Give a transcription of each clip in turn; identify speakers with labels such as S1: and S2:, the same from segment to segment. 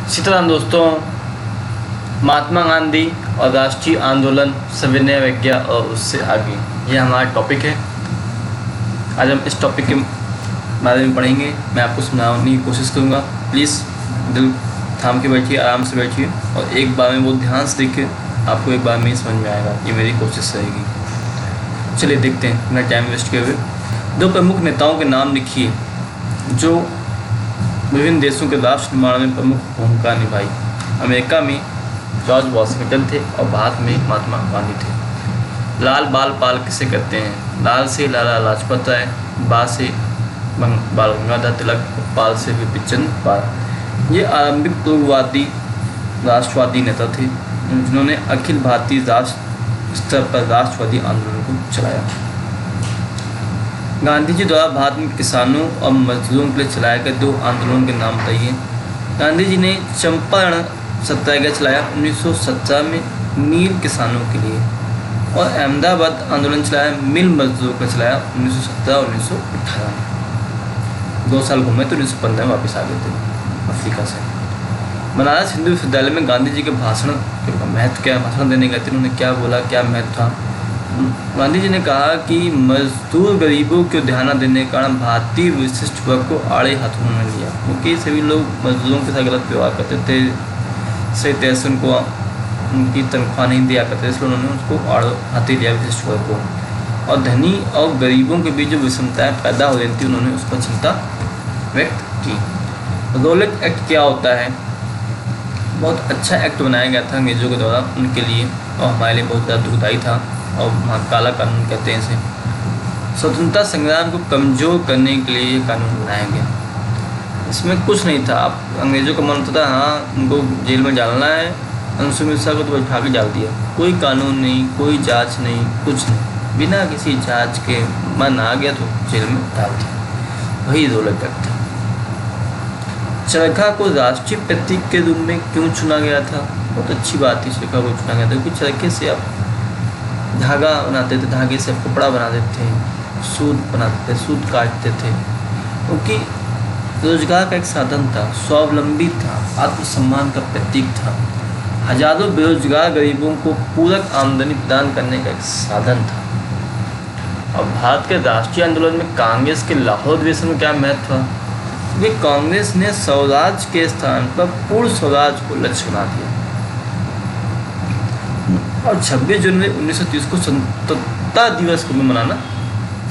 S1: सीताराम दोस्तों, महात्मा गांधी और राष्ट्रीय आंदोलन, सविनय अवज्ञा और उससे आगे, यह हमारा टॉपिक है। आज हम इस टॉपिक के बारे में पढ़ेंगे। मैं आपको समझाने की कोशिश करूँगा। प्लीज़ दिल थाम के बैठिए, आराम से बैठिए और एक बार में बहुत ध्यान से देखिए। आपको एक बार में ही समझ में आएगा, ये मेरी कोशिश रहेगी। चलिए देखते हैं बिना टाइम वेस्ट किए हुए। दो प्रमुख नेताओं के नाम लिखिए जो विभिन्न देशों के राष्ट्र निर्माण में प्रमुख भूमिका निभाई। अमेरिका में जॉर्ज वॉशिंगटन थे और भारत में महात्मा गांधी थे। लाल बाल पाल किसे कहते हैं? लाल से लाला लाजपत राय, बा से बाल गंगाधर तिलक, पाल से विपिन चंद्र पाल। ये आरंभिक पूर्ववादी राष्ट्रवादी नेता थे जिन्होंने अखिल भारतीय राष्ट्र स्तर पर राष्ट्रवादी आंदोलन को चलाया। गांधी जी द्वारा भारत में किसानों और मजदूरों के लिए चलाए गए दो आंदोलनों के नाम बताइए। गांधी जी ने चंपारण सत्याग्रह चलाया 1917 में नील किसानों के लिए, और अहमदाबाद आंदोलन चलाया मिल मजदूरों का चलाया 1917 और 1918 में। 2 साल घूमे तो 1915 में वापस आ गए थे अफ्रीका से। बनारस हिंदू विश्वविद्यालय में गांधी जी के भाषण का महत्व क्या, भाषण देने गए थे, उन्होंने क्या बोला, क्या महत्व था। गांधी जी ने कहा कि मजदूर गरीबों को ध्यान देने के कारण भारतीय विशिष्ट वर्ग को आड़े हाथों में लिया, क्योंकि सभी लोग मजदूरों के साथ गलत व्यवहार करते थे, सही तरह से उनको उनकी तनख्वाह नहीं दिया करते, इसलिए उन्होंने उसको आड़े हाथी लिया विशिष्ट वर्ग को। और धनी और गरीबों के बीच जो विषमताएँ पैदा हो रही थी, उन्होंने उस पर चिंता व्यक्त की। रॉलेट एक्ट क्या होता है? बहुत अच्छा एक्ट बनाया गया था अंग्रेजों के द्वारा उनके लिए, और हमारे लिए बहुत ज़्यादा दुखदायी था, और वहाँ काला कानून कहते हैं इसे। स्वतंत्रता संग्राम को कमज़ोर करने के लिए ये कानून बनाया गया। इसमें कुछ नहीं था, आप अंग्रेज़ों का मन होता था हाँ उनको जेल में डालना है, अंशु मिश्रा को तो बैठा के डाल दिया। कोई कानून नहीं, कोई जांच नहीं, कुछ नहीं, बिना किसी जांच के मन आ गया तो जेल में डाल दिया। वही रॉलेट एक्ट था। चरखा को राष्ट्रीय प्रतीक के रूप में क्यों चुना गया था? बहुत अच्छी बात थी, चरखा को चुना गया था क्योंकि चरखे से आप धागा बनाते थे, धागे से कपड़ा बनाते थे, सूत बनाते थे, सूत काटते थे, क्योंकि रोजगार का एक साधन था, स्वावलंबी था, आत्मसम्मान का प्रतीक था, हजारों बेरोजगार गरीबों को पूरक आमदनी प्रदान करने का एक साधन था। और भारत के राष्ट्रीय आंदोलन में कांग्रेस के लाहौर अधिवेशन में क्या महत्व था? क्योंकि कांग्रेस ने स्वराज के स्थान पर पूर्ण स्वराज को लक्ष्य बना दिया। और 26 जनवरी 1930 को स्वतंत्रता दिवस को भी मनाना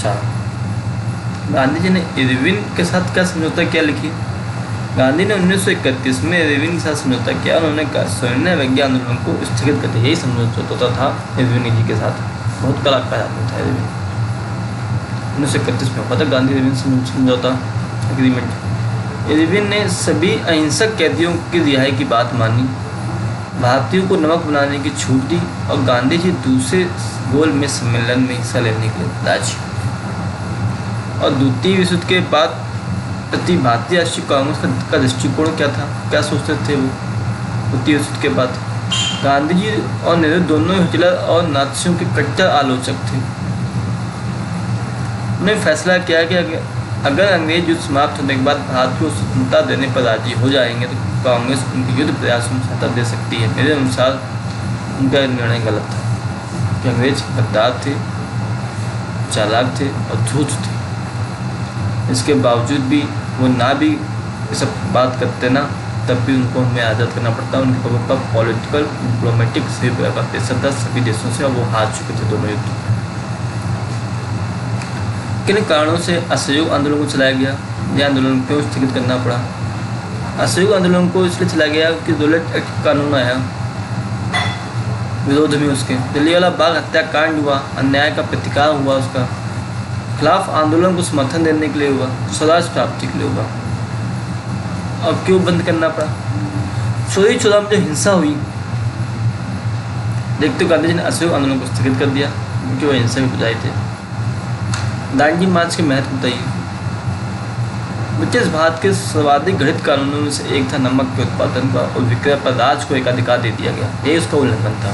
S1: चाहा। गांधी जी ने इरविन के साथ क्या समझौता किया? लिखिए। गांधी ने 1931 में इरविन के साथ समझौता किया। उन्होंने कहा सविनय अवज्ञा आंदोलन को स्थगित करते, यही समझौता था इरविन जी के साथ। बहुत कलाकार आदमी था इरविन। 1931 में हुआ था गांधी इरविन समझौता एग्रीमेंट। इरविन ने सभी अहिंसक कैदियों की रिहाई की बात मानी, भारतीयों को नमक बनाने की छूट दी, और गांधी जी दूसरे गोल में सम्मेलन में हिस्सा लेने के लिए राजी। और द्वितीय विश्व युद्ध के बाद प्रति भारतीय राष्ट्रीय कांग्रेस का दृष्टिकोण क्या था? क्या सोचते थे वो द्वितीय विश्व युद्ध के बाद? गांधी जी और नेहरू दोनों हिटलर और नात्सियों के कट्टर आलोचक थे। उन्होंने फैसला किया कि अगर अंग्रेज युद्ध समाप्त होने के बाद भारत को स्वतंत्रता देने पर राजी हो जाएंगे तो कांग्रेस उनके युद्ध प्रयासों में सहायता दे सकती है। मेरे अनुसार उनका निर्णय गलत था, कि अंग्रेज गद्दार थे, चालाक थे और धूर्त थे। इसके बावजूद भी वो ना भी ये सब बात करते ना, तब भी उनको हमें आज़ाद करना पड़ता। उनके पास पॉलिटिकल डिप्लोमेटिक सभी प्रकार का प्रेशर था सभी देशों से, और वो हार चुके थे दोनों युद्ध। किन कारणों से असहयोग आंदोलन को चलाया गया? यह आंदोलन क्यों स्थगित करना पड़ा? असहयोग आंदोलन को इसलिए चलाया गया कि रॉलेट एक्ट कानून आया विरोध में उसके। जलियांवाला बाग हत्याकांड हुआ, अन्याय का प्रतिकार हुआ, उसका खिलाफ आंदोलन को समर्थन देने के लिए हुआ, स्वराज प्राप्ति के लिए हुआ। अब क्यों बंद करना पड़ा? चोरी चौरा में जो हिंसा हुई, देखते गांधी जी ने असहयोग आंदोलन को स्थगित कर दिया क्योंकि वह हिंसा में बुझाए थे। दांडी मार्च के महत्व बताइए। ब्रिटिश भारत के सर्वाधिक घृणित कानूनों में से एक था नमक के उत्पादन का और विक्रय पर राज्य को एकाधिकार दे दिया गया। यही उसका उल्लंघन था।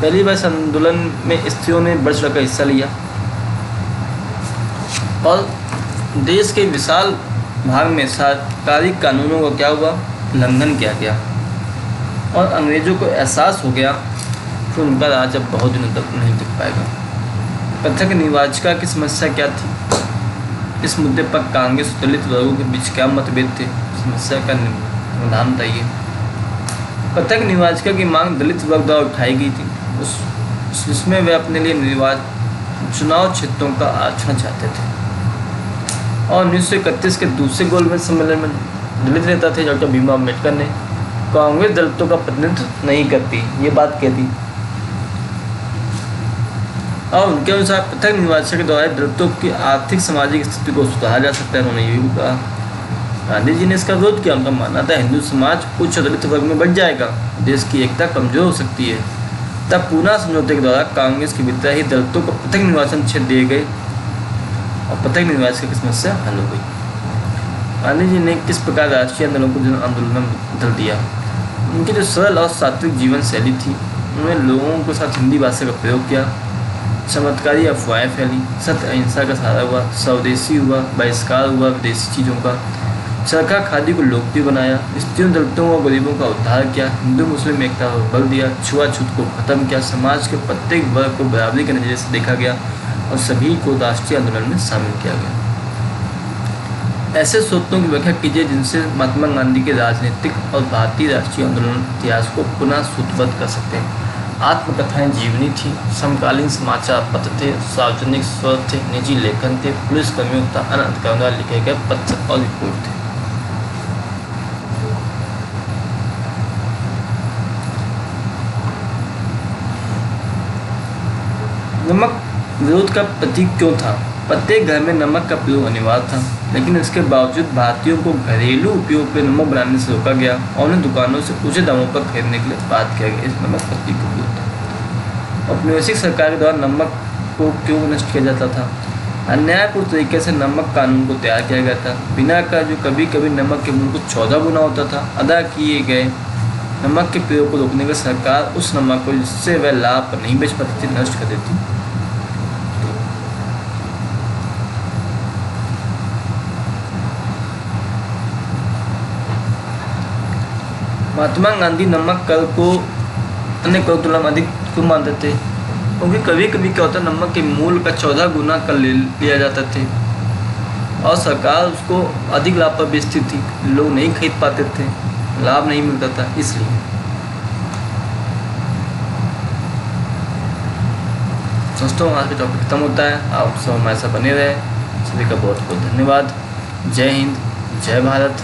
S1: पहली बार इस आंदोलन में स्त्रियों ने बढ़ चढ़ कर हिस्सा लिया, और देश के विशाल भाग में सरकारी कानूनों का क्या हुआ? उल्लंघन किया गया और अंग्रेज़ों को एहसास हो गया कि उनका राज अब बहुत दिनों तक नहीं टिक पाएगा। पृथक निर्वाचिका की समस्या क्या थी? इस मुद्दे पर कांग्रेस और दलित वर्गों के बीच क्या मतभेद थे? समस्या का समाधान था ये। पृथक निर्वाचिका की मांग दलित वर्ग द्वारा उठाई गई थी, जिसमें वे अपने लिए चुनाव क्षेत्रों का आरक्षण चाहते थे। और 1931 के दूसरे गोलमेज सम्मेलन में दलित नेता थे डॉक्टर भीमराव अम्बेडकर ने कांग्रेस दलितों का प्रतिनिधित्व नहीं करती, ये बात कहती। और उनके अनुसार पृथक निर्वाचन के द्वारा दलितों की आर्थिक सामाजिक स्थिति को सुधारा जा सकता है। उन्होंने ये भी कहा। गांधी जी ने इसका विरोध किया। उनका मानना था हिंदू समाज उच्च दलित वर्ग में बढ़ जाएगा, देश की एकता कमजोर हो सकती है। तब पूना समझौते के द्वारा कांग्रेस के भीतर ही दलितों को पृथक निर्वाचन क्षेत्र दिए गए और पृथक निर्वाचन की समस्या हल हो गई। गांधी जी ने किस प्रकार राष्ट्रीय आंदोलन को जन आंदोलन में बदल दिया? उनकी जो सरल और सात्विक जीवन शैली थी, उन्होंने लोगों के साथ हिंदी भाषा का प्रयोग किया, चमत्कारी अफवाहें फैली, सत्य अहिंसा का सहारा हुआ, स्वदेशी हुआ, बहिष्कार हुआ विदेशी चीज़ों का, चरखा खादी को लोकप्रिय बनाया, स्त्रियों दलितों और गरीबों का उद्धार किया, हिंदू मुस्लिम एकता पर बल दिया, छुआछूत को खत्म किया, समाज के प्रत्येक वर्ग को बराबरी के नजरिए से देखा गया और सभी को राष्ट्रीय आंदोलन में शामिल किया गया। ऐसे सूत्रों की व्याख्या कीजिए जिनसे महात्मा गांधी के राजनीतिक और भारतीय राष्ट्रीय आंदोलन इतिहास को पुनः सूत्रबद्ध कर सकते हैं। आत्मकथाएं जीवनी थी, समकालीन समाचार पत्र थे, सार्वजनिक स्वर थे, निजी लेखन थे, पुलिसकर्मियों तथा अन्य अधिकारियों द्वारा लिखे गए पत्र और रिपोर्ट थे। नमक विरोध का प्रतीक क्यों था? प्रत्येक घर में नमक का प्रयोग अनिवार्य था, लेकिन इसके बावजूद भारतीयों को घरेलू उपयोग के नमक बनाने से रोका गया और उन्हें दुकानों से ऊंचे दामों पर खरीदने के लिए बात किया गया। इस नमक प्रतीक का विरोध था। औपनिवेशिक सरकार के द्वारा नमक को क्यों नष्ट किया जाता था? अन्यायपूर्ण तरीके से नमक कानून को तैयार किया गया था, बिना का जो कभी कभी नमक के मूल्य को 14 गुना होता था। अदा किए गए नमक के प्रयोग को रोकने के सरकार उस नमक को जिससे वह लाभ पर नहीं बेच पाती थी नष्ट कर देती। महात्मा गांधी नमक कर को अन्य करों की तुलना में अधिक क्यों मानते थे? क्योंकि कभी कभी क्या होता है, नमक के मूल्य का 14 गुना कर लिया जाता थे और सरकार उसको अधिक लाभ पर बेचती थी, लोग नहीं खरीद पाते थे, लाभ नहीं मिलता था, इसलिए। दोस्तों आज का टॉपिक खत्म होता है। आप सब हमारे साथ बने रहे। सभी का बहुत बहुत धन्यवाद। जय हिंद, जय भारत।